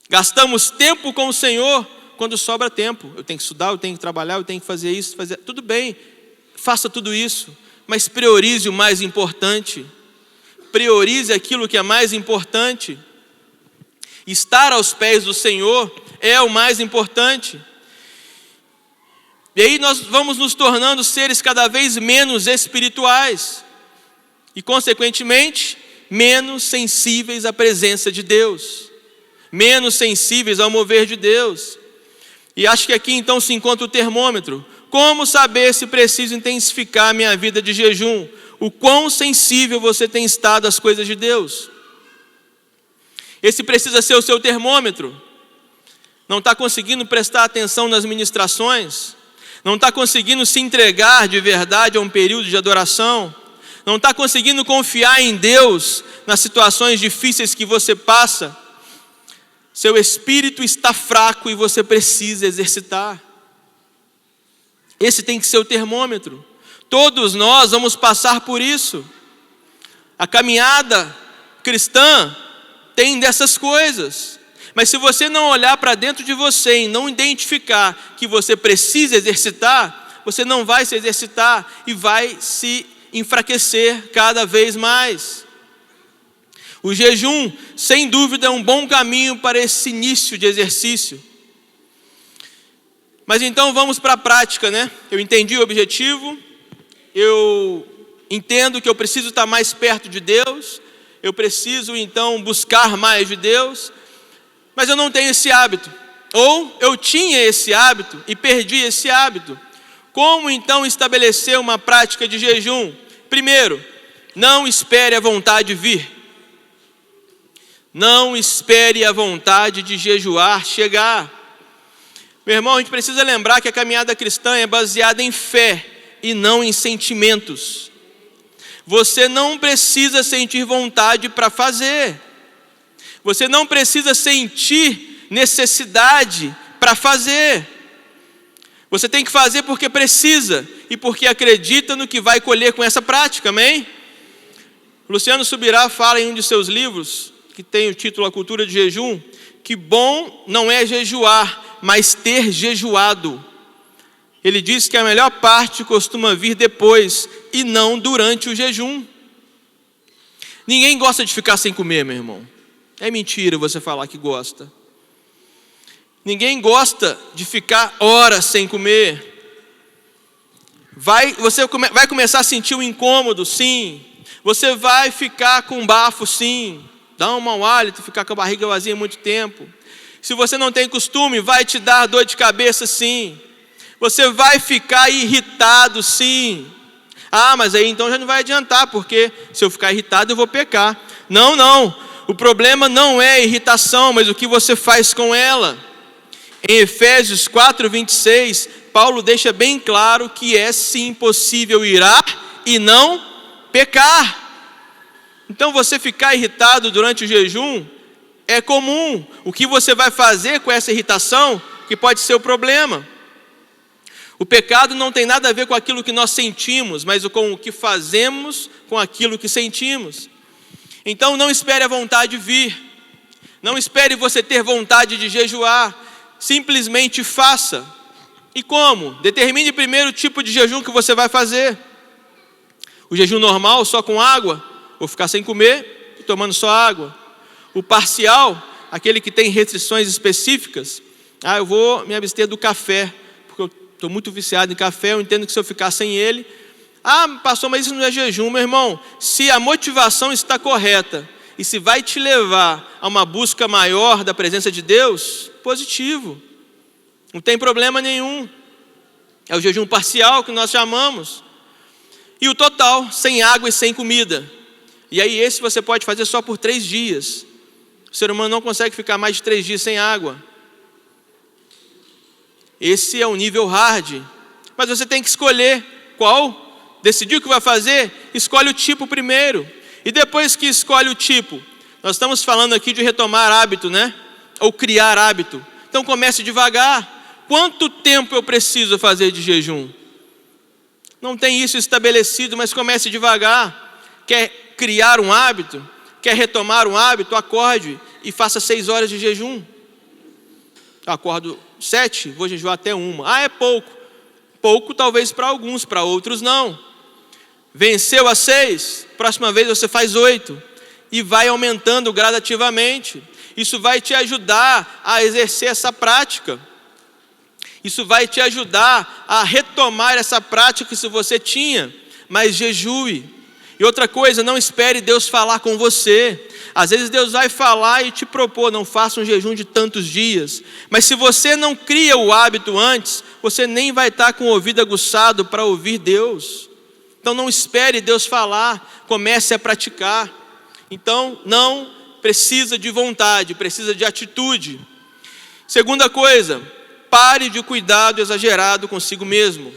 Gastamos tempo com o Senhor quando sobra tempo. Eu tenho que estudar, eu tenho que trabalhar, eu tenho que fazer isso, fazer... Tudo bem, faça tudo isso, mas priorize o mais importante. Priorize aquilo que é mais importante. Estar aos pés do Senhor é o mais importante. E aí nós vamos nos tornando seres cada vez menos espirituais e, consequentemente, menos sensíveis à presença de Deus, menos sensíveis ao mover de Deus. E acho que aqui então se encontra o termômetro. Como saber se preciso intensificar a minha vida de jejum? O quão sensível você tem estado às coisas de Deus? Esse precisa ser o seu termômetro. Não está conseguindo prestar atenção nas ministrações? Não está conseguindo se entregar de verdade a um período de adoração? Não está conseguindo confiar em Deus nas situações difíceis que você passa? Seu espírito está fraco e você precisa exercitar. Esse tem que ser o termômetro. Todos nós vamos passar por isso. A caminhada cristã tem dessas coisas. Mas se você não olhar para dentro de você e não identificar que você precisa exercitar, você não vai se exercitar e vai se enfraquecer cada vez mais. O jejum, sem dúvida, é um bom caminho para esse início de exercício. Mas então vamos para a prática, né? Eu entendi o objetivo, eu entendo que eu preciso estar mais perto de Deus, eu preciso então buscar mais de Deus, mas eu não tenho esse hábito. Ou eu tinha esse hábito e perdi esse hábito. Como então estabelecer uma prática de jejum? Primeiro, não espere a vontade vir. Não espere a vontade de jejuar chegar. Meu irmão, a gente precisa lembrar que a caminhada cristã é baseada em fé e não em sentimentos. Você não precisa sentir vontade para fazer. Você não precisa sentir necessidade para fazer. Você tem que fazer porque precisa e porque acredita no que vai colher com essa prática, amém? Luciano Subirá fala em um de seus livros, que tem o título A Cultura de Jejum, que bom não é jejuar, mas ter jejuado. Ele diz que a melhor parte costuma vir depois e não durante o jejum. Ninguém gosta de ficar sem comer, meu irmão. É mentira você falar que gosta. Ninguém gosta de ficar horas sem comer. Você vai começar a sentir um incômodo, sim. Você vai ficar com bafo, sim. Dá um mau hálito, ficar com a barriga vazia muito tempo. Se você não tem costume, vai te dar dor de cabeça, sim. Você vai ficar irritado, sim. Ah, mas aí então já não vai adiantar, porque se eu ficar irritado eu vou pecar. Não. O problema não é a irritação, mas o que você faz com ela. Em Efésios 4:26, Paulo deixa bem claro que é sim possível irar e não pecar. Então você ficar irritado durante o jejum é comum. O que você vai fazer com essa irritação que pode ser o problema. O pecado não tem nada a ver com aquilo que nós sentimos, mas com o que fazemos com aquilo que sentimos. Então não espere a vontade vir. Não espere você ter vontade de jejuar. Simplesmente faça. E como? Determine primeiro o tipo de jejum que você vai fazer. O jejum normal, só com água, ou ficar sem comer e tomando só água. O parcial, aquele que tem restrições específicas. Eu vou me abster do café, porque eu estou muito viciado em café, eu entendo que se eu ficar sem ele... pastor, mas isso não é jejum, meu irmão. Se a motivação está correta e se vai te levar a uma busca maior da presença de Deus, positivo. Não tem problema nenhum. É o jejum parcial que nós chamamos. E o total, sem água e sem comida. E aí esse você pode fazer só por 3 dias. O ser humano não consegue ficar mais de 3 dias sem água. Esse é o nível hard. Mas você tem que escolher qual. Decidiu o que vai fazer? Escolhe o tipo primeiro. E depois que escolhe o tipo, nós estamos falando aqui de retomar hábito, né? Ou criar hábito. Então comece devagar. Quanto tempo eu preciso fazer de jejum? Não tem isso estabelecido, mas comece devagar. Quer criar um hábito? Quer retomar um hábito? Acorde e faça 6 horas de jejum. Eu acordo 7, vou jejuar até 1. É pouco. Pouco talvez para alguns, para outros não. Venceu a 6, próxima vez você faz 8. E vai aumentando gradativamente. Isso vai te ajudar a exercer essa prática. Isso vai te ajudar a retomar essa prática que se você tinha, mas jejue. E outra coisa, não espere Deus falar com você. Às vezes Deus vai falar e te propor, não faça um jejum de tantos dias. Mas se você não cria o hábito antes, você nem vai estar com o ouvido aguçado para ouvir Deus. Então não espere Deus falar, comece a praticar. Então não precisa de vontade, precisa de atitude. Segunda coisa, pare de cuidado exagerado consigo mesmo.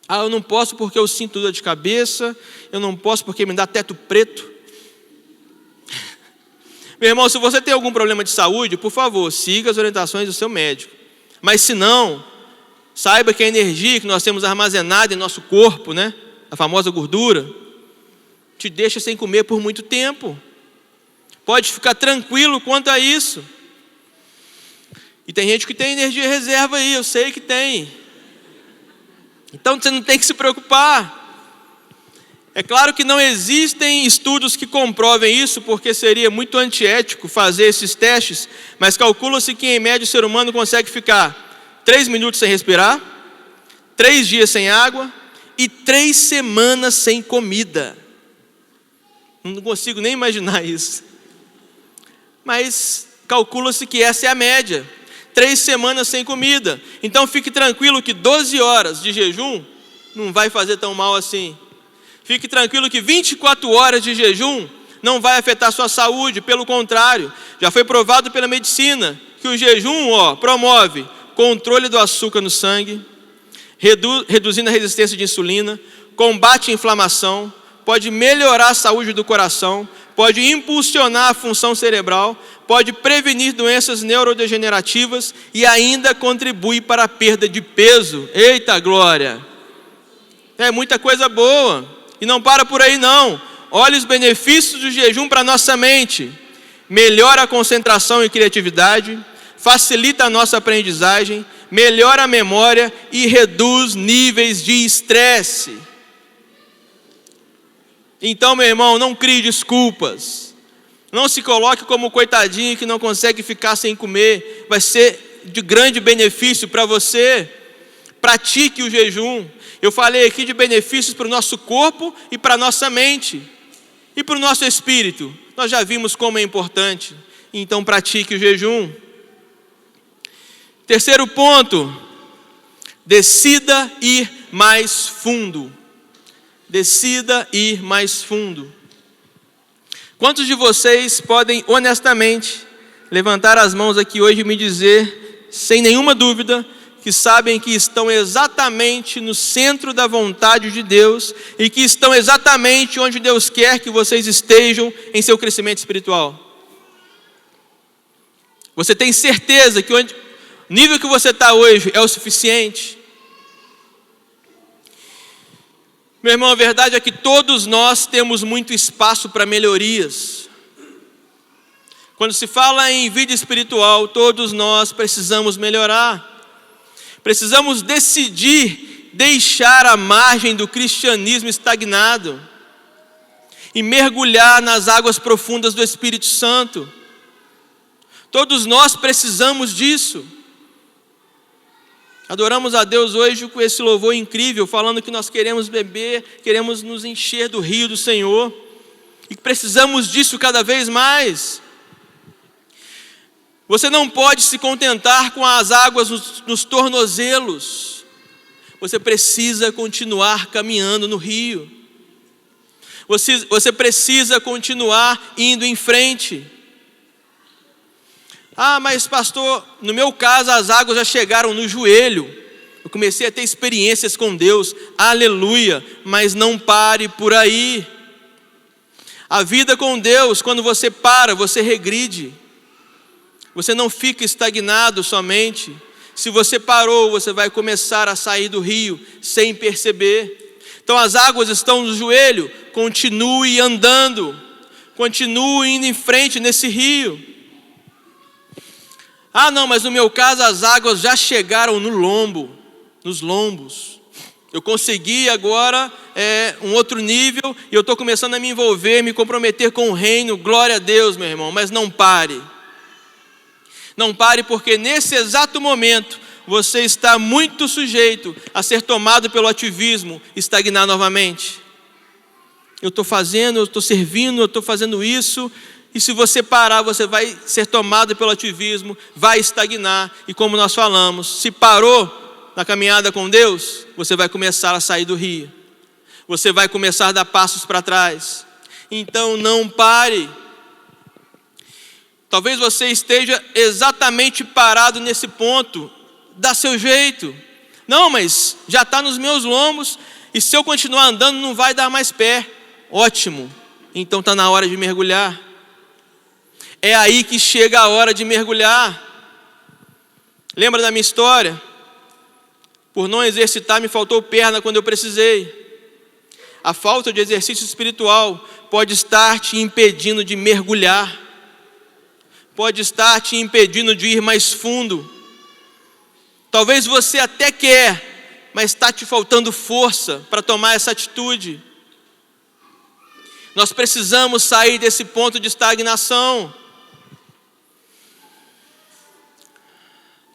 Eu não posso porque eu sinto dor de cabeça, eu não posso porque me dá teto preto. Meu irmão, se você tem algum problema de saúde, por favor, siga as orientações do seu médico. Mas se não, saiba que a energia que nós temos armazenada em nosso corpo, né, a famosa gordura, te deixa sem comer por muito tempo. Pode ficar tranquilo quanto a isso. E tem gente que tem energia reserva aí, eu sei que tem. Então você não tem que se preocupar. É claro que não existem estudos que comprovem isso, porque seria muito antiético fazer esses testes, mas calcula-se que em média o ser humano consegue ficar 3 minutos sem respirar, 3 dias sem água e 3 semanas sem comida. Não consigo nem imaginar isso. Mas calcula-se que essa é a média. 3 semanas sem comida. Então fique tranquilo que 12 horas de jejum não vai fazer tão mal assim. Fique tranquilo que 24 horas de jejum não vai afetar a sua saúde. Pelo contrário, já foi provado pela medicina que o jejum promove controle do açúcar no sangue, reduzindo a resistência de insulina, combate a inflamação, pode melhorar a saúde do coração, pode impulsionar a função cerebral, pode prevenir doenças neurodegenerativas e ainda contribui para a perda de peso. Eita glória! É muita coisa boa. E não para por aí não. Olha os benefícios do jejum para a nossa mente. Melhora a concentração e criatividade, facilita a nossa aprendizagem, melhora a memória e reduz níveis de estresse. Então, meu irmão, não crie desculpas. Não se coloque como coitadinho que não consegue ficar sem comer. Vai ser de grande benefício para você. Pratique o jejum. Eu falei aqui de benefícios para o nosso corpo e para a nossa mente. E para o nosso espírito. Nós já vimos como é importante. Então pratique o jejum. Terceiro ponto. Decida ir mais fundo. Decida ir mais fundo. Quantos de vocês podem honestamente levantar as mãos aqui hoje e me dizer, sem nenhuma dúvida, que sabem que estão exatamente no centro da vontade de Deus e que estão exatamente onde Deus quer que vocês estejam em seu crescimento espiritual? Você tem certeza que o nível que você está hoje é o suficiente? Meu irmão, a verdade é que todos nós temos muito espaço para melhorias. Quando se fala em vida espiritual, todos nós precisamos melhorar. Precisamos decidir deixar a margem do cristianismo estagnado e mergulhar nas águas profundas do Espírito Santo. Todos nós precisamos disso. Adoramos a Deus hoje com esse louvor incrível, falando que nós queremos beber, queremos nos encher do rio do Senhor, e precisamos disso cada vez mais. Você não pode se contentar com as águas nos tornozelos, você precisa continuar caminhando no rio, você precisa continuar indo em frente. Mas pastor, no meu caso as águas já chegaram no joelho, eu comecei a ter experiências com Deus, aleluia, mas não pare por aí. A vida com Deus, quando você para, você regride, você não fica estagnado somente. Se você parou, você vai começar a sair do rio sem perceber. Então as águas estão no joelho, continue andando, continue indo em frente nesse rio. Não, mas no meu caso as águas já chegaram no lombo, nos lombos. Eu consegui agora um outro nível e eu estou começando a me envolver, me comprometer com o reino. Glória a Deus, meu irmão, mas não pare. Não pare, porque nesse exato momento, você está muito sujeito a ser tomado pelo ativismo, estagnar novamente. Eu estou fazendo, eu estou servindo, eu estou fazendo isso, e se você parar, você vai ser tomado pelo ativismo, vai estagnar, e como nós falamos, se parou na caminhada com Deus, você vai começar a sair do rio, você vai começar a dar passos para trás. Então não pare. Talvez você esteja exatamente parado nesse ponto. Dá seu jeito. Não, mas já está nos meus lombos, e se eu continuar andando não vai dar mais pé. Ótimo, então está na hora de mergulhar. É aí que chega a hora de mergulhar. Lembra da minha história? Por não exercitar me faltou perna quando eu precisei. A falta de exercício espiritual pode estar te impedindo de mergulhar, pode estar te impedindo de ir mais fundo. Talvez você até quer, mas está te faltando força para tomar essa atitude. Nós precisamos sair desse ponto de estagnação.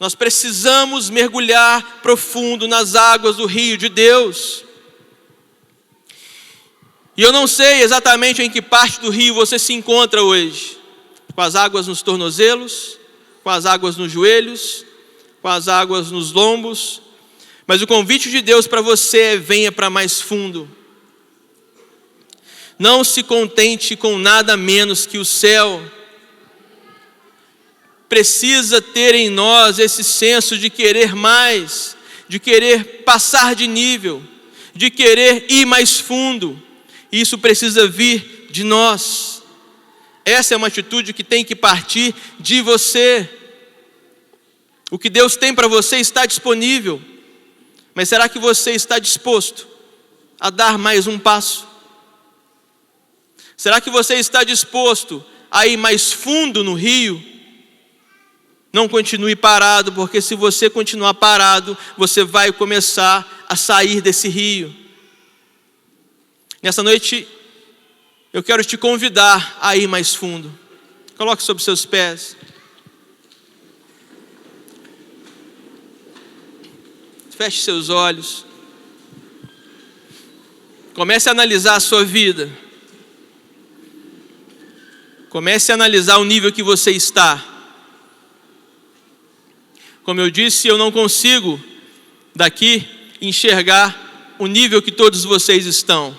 Nós precisamos mergulhar profundo nas águas do rio de Deus. E eu não sei exatamente em que parte do rio você se encontra hoje. Com as águas nos tornozelos, com as águas nos joelhos, com as águas nos lombos. Mas o convite de Deus para você é: venha para mais fundo. Não se contente com nada menos que o céu. Precisa ter em nós esse senso de querer mais, de querer passar de nível, de querer ir mais fundo. Isso precisa vir de nós. Essa é uma atitude que tem que partir de você. O que Deus tem para você está disponível. Mas será que você está disposto a dar mais um passo? Será que você está disposto a ir mais fundo no rio? Não continue parado, porque se você continuar parado, você vai começar a sair desse rio. Nessa noite, eu quero te convidar a ir mais fundo. Coloque sobre seus pés. Feche seus olhos. Comece a analisar a sua vida. Comece a analisar o nível que você está. Como eu disse, eu não consigo daqui enxergar o nível que todos vocês estão.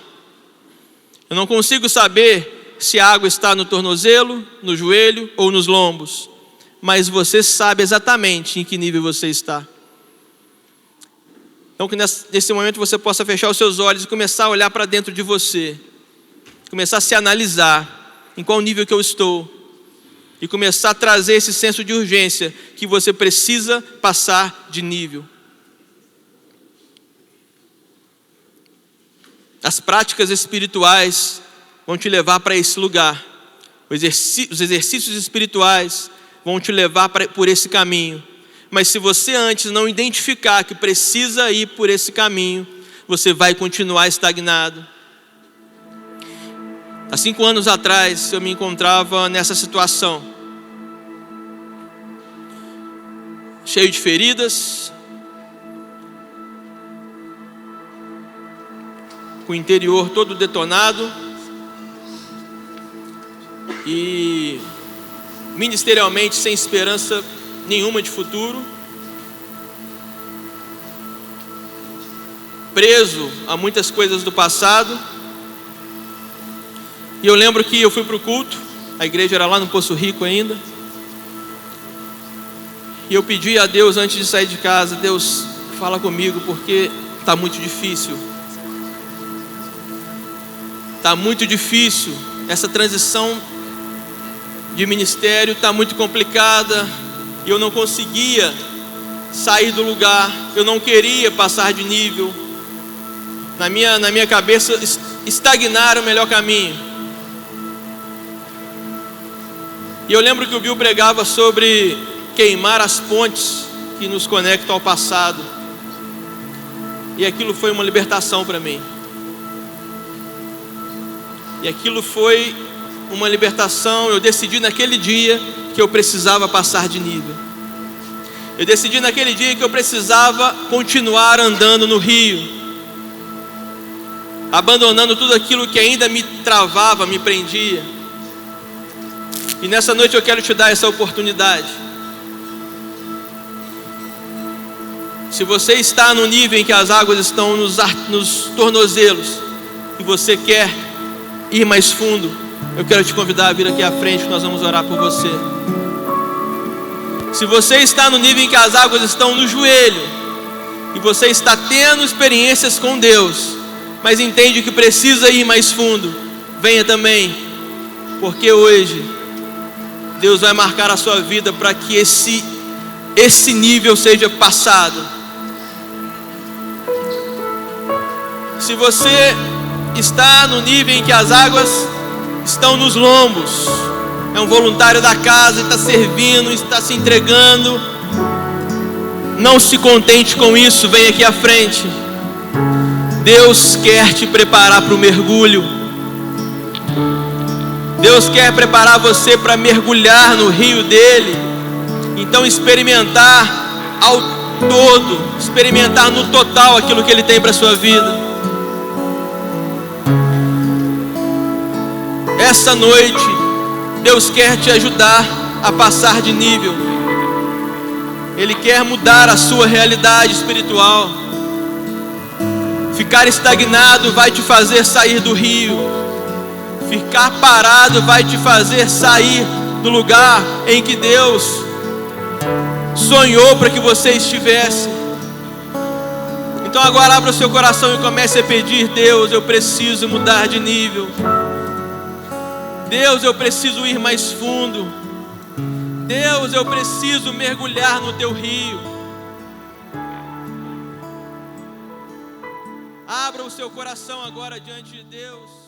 Eu não consigo saber se a água está no tornozelo, no joelho ou nos lombos. Mas você sabe exatamente em que nível você está. Então que nesse momento você possa fechar os seus olhos e começar a olhar para dentro de você. Começar a se analisar em qual nível que eu estou. E começar a trazer esse senso de urgência que você precisa passar de nível. As práticas espirituais vão te levar para esse lugar. Os exercícios espirituais vão te levar por esse caminho. Mas se você antes não identificar que precisa ir por esse caminho, você vai continuar estagnado. Há 5 anos atrás eu me encontrava nessa situação. Cheio de feridas, com o interior todo detonado e ministerialmente sem esperança nenhuma de futuro, preso a muitas coisas do passado. E eu lembro que eu fui para o culto, a igreja era lá no Poço Rico ainda, e eu pedi a Deus antes de sair de casa: Deus, fala comigo, porque está muito difícil. Está muito difícil, essa transição de ministério está muito complicada, e eu não conseguia sair do lugar, eu não queria passar de nível. Na minha cabeça, estagnar era o melhor caminho. E eu lembro que o Bill pregava sobre queimar as pontes que nos conectam ao passado, e aquilo foi uma libertação para mim. E aquilo foi uma libertação. Eu decidi naquele dia que eu precisava passar de nível. Eu decidi naquele dia que eu precisava continuar andando no rio, abandonando tudo aquilo que ainda me travava, me prendia. E nessa noite eu quero te dar essa oportunidade. Se você está no nível em que as águas estão nos tornozelos e você quer ir mais fundo, eu quero te convidar a vir aqui à frente que nós vamos orar por você. Se você está no nível em que as águas estão no joelho e você está tendo experiências com Deus, mas entende que precisa ir mais fundo, venha também, porque hoje Deus vai marcar a sua vida para que esse nível seja passado. Se você está no nível em que as águas estão nos lombos, é um voluntário da casa, está servindo, está se entregando, não se contente com isso, vem aqui à frente. Deus quer te preparar para o mergulho. Deus quer preparar você para mergulhar no rio dele. Então experimentar ao todo, experimentar no total aquilo que ele tem para a sua vida. Essa noite, Deus quer te ajudar a passar de nível. Ele quer mudar a sua realidade espiritual. Ficar estagnado vai te fazer sair do rio. Ficar parado vai te fazer sair do lugar em que Deus sonhou para que você estivesse. Então agora abra o seu coração e comece a pedir: Deus, eu preciso mudar de nível. Deus, eu preciso ir mais fundo. Deus, eu preciso mergulhar no teu rio. Abra o seu coração agora diante de Deus.